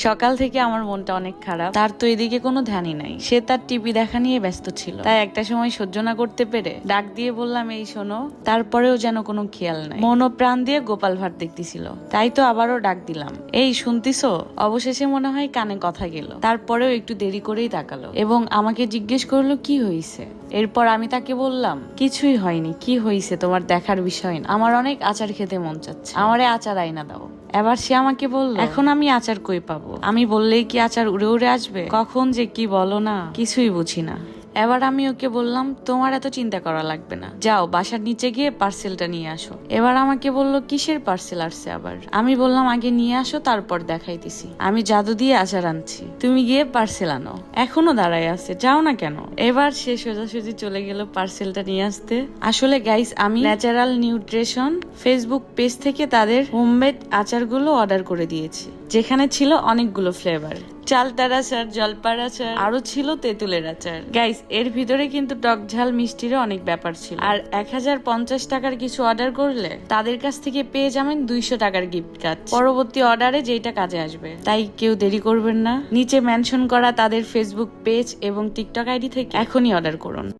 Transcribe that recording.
সকাল থেকে আমার মনটা অনেক খারাপ। তার তো এদিকে কোনো ধ্যানই নাই, সে তার টিভি দেখা নিয়ে ব্যস্ত ছিল। তাই একটা সময় সহ্য না করতে পেরে ডাক দিয়ে বললাম, এই শোনো। তারপরেও যেন কোনো খেয়াল নাই, মন ও প্রাণ দিয়ে গোপাল ভাট দেখতেছিল। তাই তো আবারও ডাক দিলাম, এই শুনতিছো? অবশেষে মনে হয় কানে কথা গেল। তারপরেও একটু দেরি করেই তাকালো এবং আমাকে জিজ্ঞেস করলো কি হয়েছে। এরপর আমি তাকে বললাম, কিছুই হয়নি। কি হয়েছে তোমার দেখার বিষয় না। আমার অনেক আচার খেতে মন চাচ্ছে, আমারে আচার আইনা দাও। এবার সে আমাকে বলল, এখন আমি আচার কই পাবো? আমি বললেই কি আচার উড়ে উড়ে আসবে? কখন যে কি বলো না, কিছুই বুঝি না। এবার আমি ওকে বললাম, তোমার এত চিন্তা করা লাগবে না, যাও বাসার নিচে গিয়ে পার্সেলটা নিয়ে আসো। এবার আমাকে বলল, কিসের পার্সেল আসছে আবার? আমি বললাম, আগে নিয়ে আসো, তারপর দেখাইতেছি। আমি জাদু দিয়ে আচার আনছি, তুমি গিয়ে পার্সেল আনো। এখনো দাঁড়ায় আছে, যাও না কেন? এবার সে সোজাসুজি চলে গেল পার্সেলটা নিয়ে আসতে। আসলে গাইস, আমি ন্যাচারাল নিউট্রিশন ফেসবুক পেজ থেকে তাদের হোমমেড আচারগুলো অর্ডার করে দিয়েছি, যেখানে ছিল অনেকগুলো ফ্লেভার। চালতার আচার, জলপার আচার, আরো ছিল তেঁতুলের আচার। গাইস, এর ভিতরে কিন্তু টক ঝাল মিষ্টিরও অনেক ব্যাপার ছিল। আর 1050 টাকার কিছু অর্ডার করলে তাদের কাছ থেকে পেয়ে যাবেন 200 টাকার গিফট কার্ড, পরবর্তী অর্ডারে যেটা কাজে আসবে। তাই কেউ দেরি করবেন না, নিচে মেনশন করা তাদের ফেসবুক পেজ এবং টিকটক আইডি থেকে এখনই অর্ডার করুন।